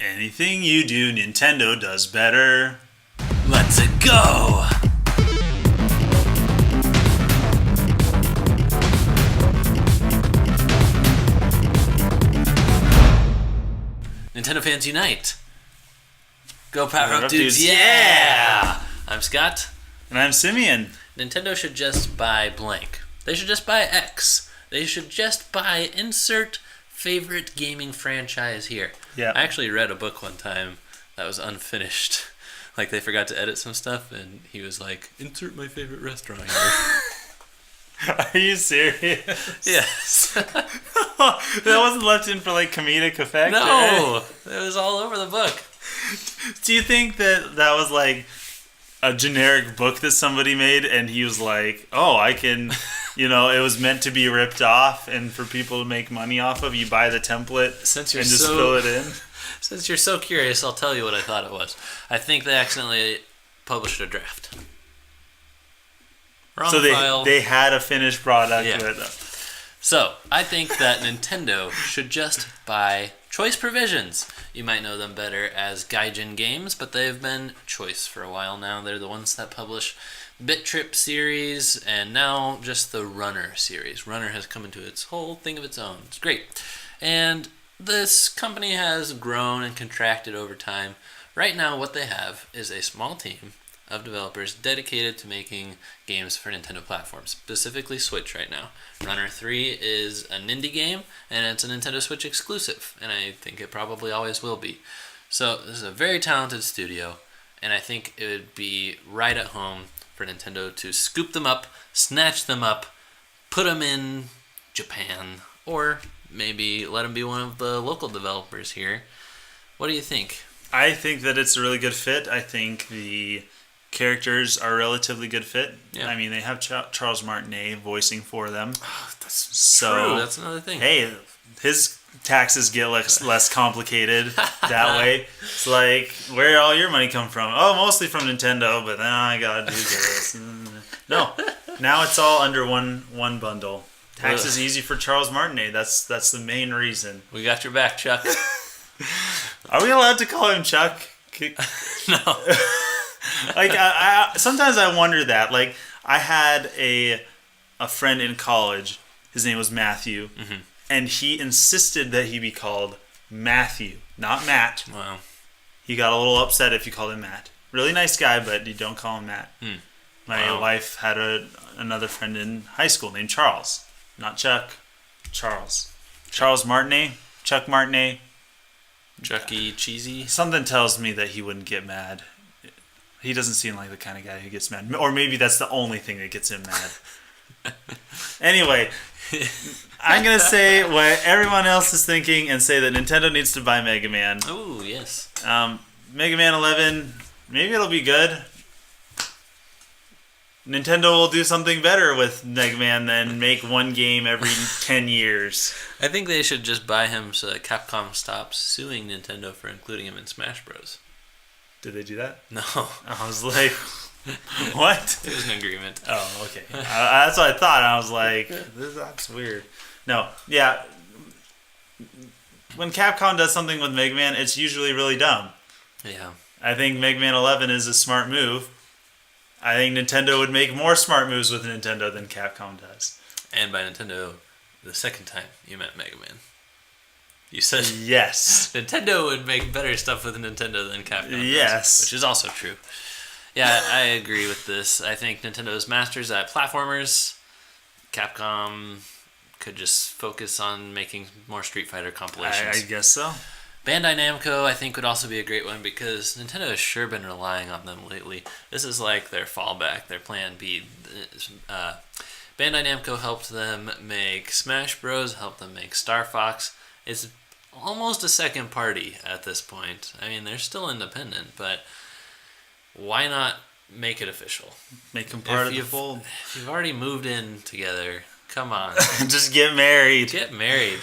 Anything you do, Nintendo does better. Let's it go! Nintendo fans unite! Go Power Up Dudes, yeah! I'm Scott. And I'm Simeon. Nintendo should just buy blank. They should just buy X. They should just buy insert favorite gaming franchise here. Yeah. I actually read a book one time that was unfinished. Like they forgot to edit some stuff and he was like, insert my favorite restaurant here. Are you serious? Yes. That wasn't left in for like comedic effect? No! It was all over the book. Do you think that was like a generic book that somebody made and he was like, oh, I can, it was meant to be ripped off and for people to make money off of, you buy the template and just fill it in? Since you're so curious, I'll tell you what I thought it was. I think they accidentally published a draft. Wrong so file. they had a finished product. Yeah. So, I think that Nintendo should just buy Choice Provisions. You might know them better as Gaijin Games, but they've been Choice for a while now. They're the ones that publish Bit Trip series, and now just the Runner series. Runner has come into its whole thing of its own. It's great. And this company has grown and contracted over time. Right now, what they have is a small team of developers dedicated to making games for Nintendo platforms, specifically Switch right now. Runner 3 is an indie game, and it's a Nintendo Switch exclusive, and I think it probably always will be. So this is a very talented studio, and I think it would be right at home for Nintendo to scoop them up, snatch them up, put them in Japan, or maybe let them be one of the local developers here. What do you think? I think that it's a really good fit. I think the characters are a relatively good fit. Yeah. I mean, they have Charles Martinet voicing for them. Oh, that's true. That's another thing. Hey, his taxes get less complicated that way. It's like, where did all your money come from? Oh, mostly from Nintendo, but then I gotta do this. No, now it's all under one bundle. Tax is easy for Charles Martinet. That's the main reason. We got your back, Chuck. Are we allowed to call him Chuck? No. Like sometimes I wonder that. Like I had a friend in college. His name was Matthew, and he insisted that he be called Matthew, not Matt. Wow. He got a little upset if you called him Matt. Really nice guy, but you don't call him Matt. My wife had another friend in high school named Charles, not Chuck. Charles. Charles Martinet. Chuck Martinet. Chucky Cheesy. Something tells me that he wouldn't get mad. He doesn't seem like the kind of guy who gets mad. Or maybe that's the only thing that gets him mad. Anyway, I'm going to say what everyone else is thinking and say that Nintendo needs to buy Mega Man. Oh, yes. Mega Man 11, maybe it'll be good. Nintendo will do something better with Mega Man than make one game every 10 years. I think they should just buy him so that Capcom stops suing Nintendo for including him in Smash Bros. Did they do that? No. I was like, what? It was an agreement. Oh, okay. That's what I thought. I was like, that's weird. No, yeah. When Capcom does something with Mega Man, it's usually really dumb. Yeah. I think Mega Man 11 is a smart move. I think Nintendo would make more smart moves with Nintendo than Capcom does. And by Nintendo, the second time you meant Mega Man. You said yes. Nintendo would make better stuff with Nintendo than Capcom does, yes. which is also true. Yeah, I agree with this. I think Nintendo's masters at platformers. Capcom could just focus on making more Street Fighter compilations. I guess so. Bandai Namco, I think, would also be a great one because Nintendo has sure been relying on them lately. This is like their fallback, their plan B. Bandai Namco helped them make Smash Bros., helped them make Star Fox. It's almost a second party at this point. I mean, they're still independent, but why not make it official? Make them part of the fold. If you've already moved in together, come on. Just get married. Get married.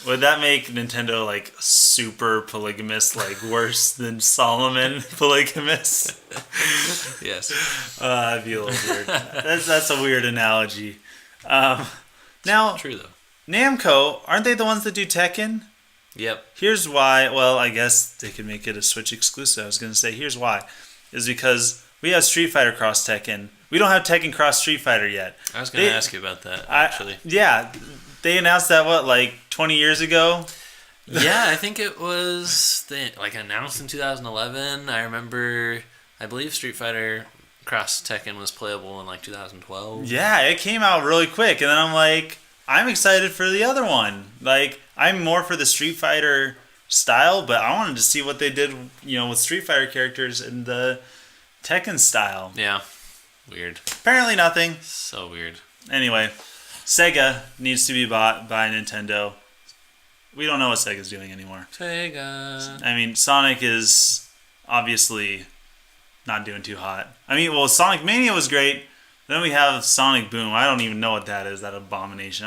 Would that make Nintendo like super polygamous, like worse than Solomon polygamous? Yes. That'd be a little weird. That's a weird analogy. Now, true though. Namco, aren't they the ones that do Tekken? Yep. Here's why. Well, I guess they could make it a Switch exclusive. I was going to say, here's why. Is because we have Street Fighter Cross Tekken. We don't have Tekken Cross Street Fighter yet. I was going to ask you about that, actually. Yeah. They announced that, 20 years ago? Yeah, I think it was announced in 2011. I believe Street Fighter Cross Tekken was playable in 2012. Yeah, it came out really quick, and then I'm like, I'm excited for the other one. I'm more for the Street Fighter style, but I wanted to see what they did, with Street Fighter characters in the Tekken style. Yeah, weird. Apparently nothing. So weird. Anyway, Sega needs to be bought by Nintendo. We don't know what Sega's doing anymore. Sega. I mean, Sonic is obviously not doing too hot. Sonic Mania was great. Then we have Sonic Boom. I don't even know what that is, that abomination.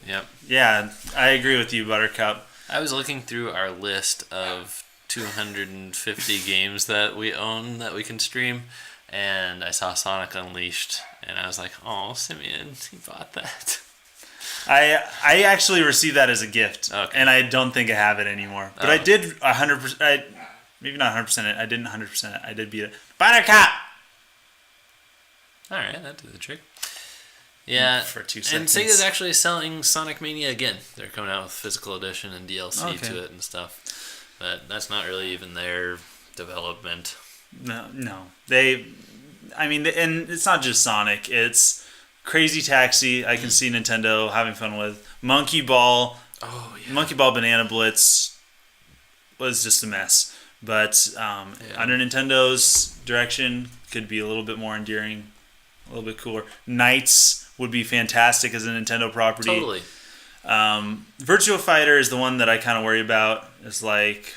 Yep. Yeah, I agree with you, Buttercup. I was looking through our list of 250 games that we own that we can stream, and I saw Sonic Unleashed, and I was like, oh, Simeon, he bought that. I actually received that as a gift, okay. And I don't think I have it anymore. But I did 100%, maybe not 100% it, I didn't 100% it, I did beat it. Buttercup! Alright, that did the trick. Yeah, for 2 seconds. And Sega's actually selling Sonic Mania again. They're coming out with physical edition and DLC to it and stuff. But that's not really even their development. No. And it's not just Sonic, it's Crazy Taxi, I can see Nintendo having fun with. Monkey Ball. Oh, yeah. Monkey Ball Banana Blitz was just a mess. But under Nintendo's direction, could be a little bit more endearing, a little bit cooler. Knights would be fantastic as a Nintendo property. Totally. Virtua Fighter is the one that I kind of worry about. It's like,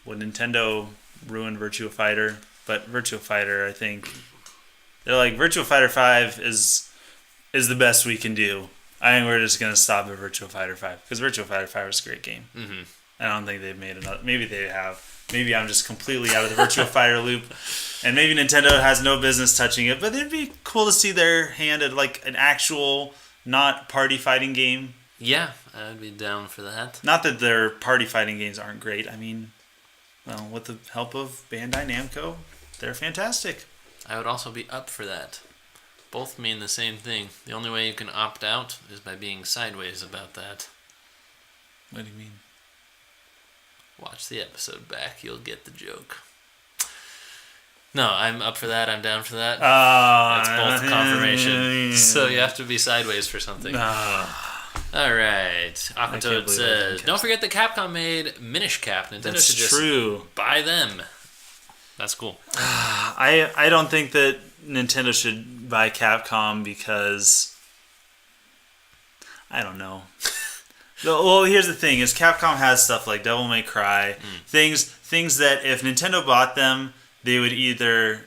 would Nintendo ruin Virtua Fighter? But Virtua Fighter, I think, they're like, Virtua Fighter 5 is the best we can do. I think we're just going to stop at Virtua Fighter 5. Because Virtua Fighter 5 is a great game. Mm-hmm. I don't think they've made another. Maybe they have. Maybe I'm just completely out of the Virtua Fighter loop. And maybe Nintendo has no business touching it. But it'd be cool to see their hand at an actual, not party fighting game. Yeah, I'd be down for that. Not that their party fighting games aren't great. With the help of Bandai Namco, they're fantastic. I would also be up for that. Both mean the same thing. The only way you can opt out is by being sideways about that. What do you mean? Watch the episode back. You'll get the joke. No, I'm up for that. I'm down for that. That's both confirmation. So you have to be sideways for something. All right. Aquatoad says, don't forget that Capcom made Minish Cap. Nintendo should just buy them. That's cool. I don't think that Nintendo should buy Capcom because I don't know. Well, here's the thing: is Capcom has stuff like Devil May Cry, things that if Nintendo bought them, they would either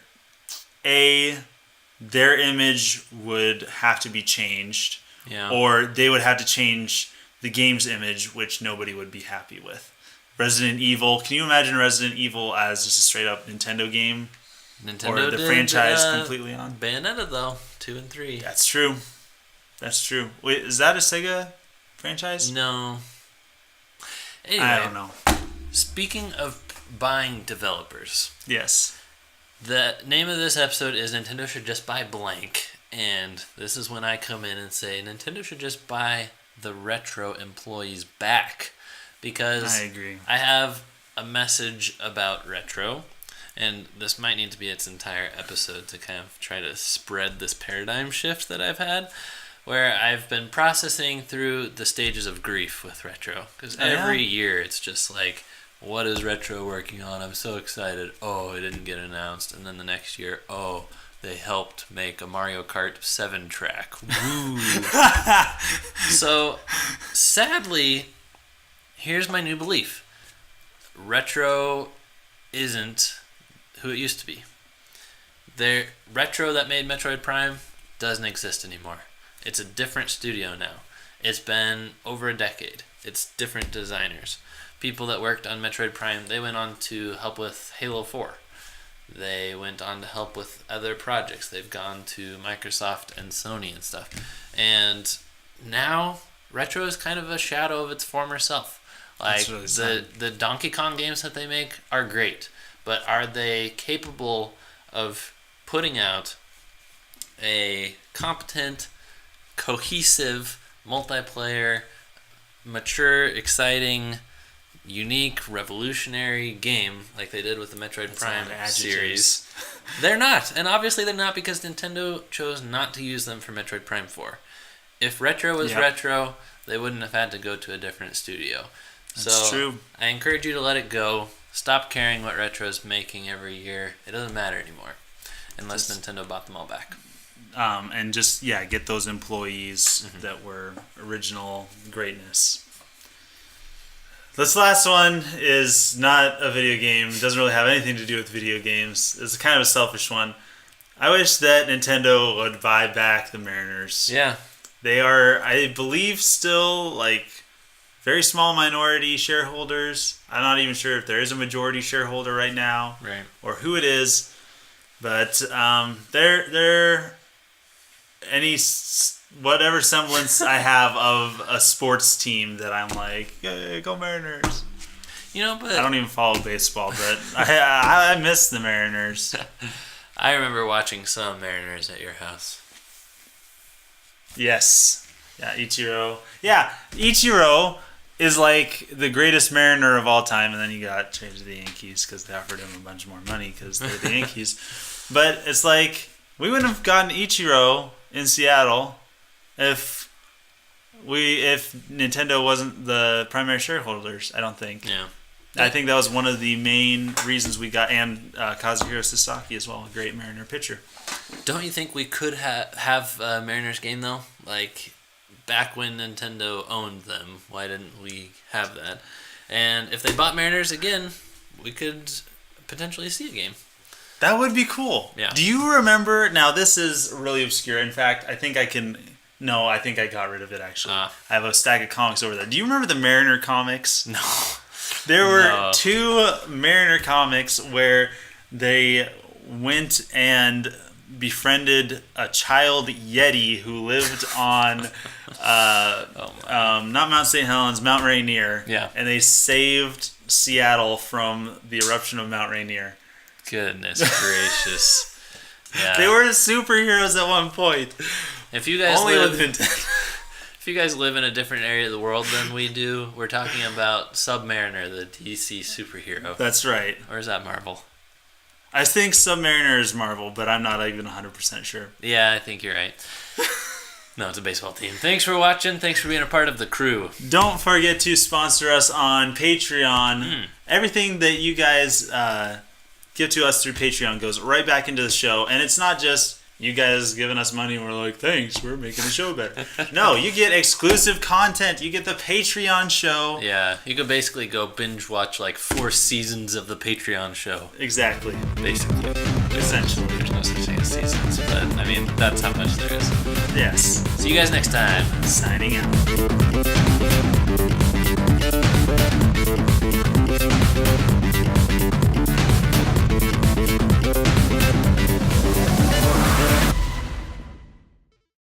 their image would have to be changed, or they would have to change the game's image, which nobody would be happy with. Resident Evil. Can you imagine Resident Evil as just a straight up Nintendo game? Nintendo or the franchise completely on? Bayonetta though, 2 and 3. That's true. Wait, is that a Sega franchise? No. Anyway, I don't know. Speaking of buying developers. Yes. The name of this episode is Nintendo Should Just Buy Blank. And this is when I come in and say Nintendo should just buy the retro employees back. Because I agree. I have a message about retro. And this might need to be its entire episode to kind of try to spread this paradigm shift that I've had. Where I've been processing through the stages of grief with retro. Because every year it's just like, what is retro working on? I'm so excited. Oh, it didn't get announced. And then the next year, oh, they helped make a Mario Kart 7 track. Woo! So, sadly, here's my new belief. Retro isn't who it used to be. The retro that made Metroid Prime doesn't exist anymore. It's a different studio now. It's been over a decade. It's different designers. People that worked on Metroid Prime, they went on to help with Halo 4. They went on to help with other projects. They've gone to Microsoft and Sony and stuff. And now, retro is kind of a shadow of its former self. Like really sad. the Donkey Kong games that they make are great, but are they capable of putting out a competent, cohesive, multiplayer, mature, exciting, unique, revolutionary game like they did with the Metroid Prime series? They're not, and obviously they're not because Nintendo chose not to use them for Metroid Prime 4. If Retro was Retro, they wouldn't have had to go to a different studio. That's true. I encourage you to let it go. Stop caring what Retro's making every year. It doesn't matter anymore, unless Nintendo bought them all back. And just, get those employees that were original greatness. This last one is not a video game. It doesn't really have anything to do with video games. It's kind of a selfish one. I wish that Nintendo would buy back the Mariners. Yeah. They are, I believe, still, like, very small minority shareholders. I'm not even sure if there is a majority shareholder right now. Right. Or who it is. But they're whatever semblance I have of a sports team that I'm like, go Mariners. But I don't even follow baseball, but I miss the Mariners. I remember watching some Mariners at your house. Yes. Yeah, Ichiro. Yeah, Ichiro is like the greatest Mariner of all time, and then he got changed to the Yankees because they offered him a bunch more money because they're the Yankees. But it's like, we wouldn't have gotten Ichiro in Seattle if Nintendo wasn't the primary shareholders, I don't think. Yeah. I think that was one of the main reasons we got, and Kazuhiro Sasaki as well, a great Mariner pitcher. Don't you think we could have a Mariners game, though? Like, back when Nintendo owned them, why didn't we have that? And if they bought Mariners again, we could potentially see a game. That would be cool. Yeah. Do you remember? Now, this is really obscure. In fact, I think I can... No, I think I got rid of it, actually. I have a stack of comics over there. Do you remember the Mariner comics? No. There were 2 Mariner comics where they went and befriended a child Yeti who lived on not Mount St. Helens, Mount Rainier. Yeah. And they saved Seattle from the eruption of Mount Rainier. Goodness gracious. Yeah. They were superheroes at one point. If you guys if you guys live in a different area of the world than we do, we're talking about Submariner, the DC superhero. That's right. Or is that Marvel? I think Submariner is Marvel, but I'm not even 100% sure. Yeah, I think you're right. No, it's a baseball team. Thanks for watching. Thanks for being a part of the crew. Don't forget to sponsor us on Patreon. Everything that you guys give to us through Patreon goes right back into the show. And it's not just you guys giving us money and we're like, thanks, we're making the show better. No, you get exclusive content. You get the Patreon show. Yeah, you could basically go binge watch like 4 seasons of the Patreon show. Exactly. Basically. Essentially. There's no such thing as seasons, but I mean, that's how much there is. Yes. See you guys next time. Signing out.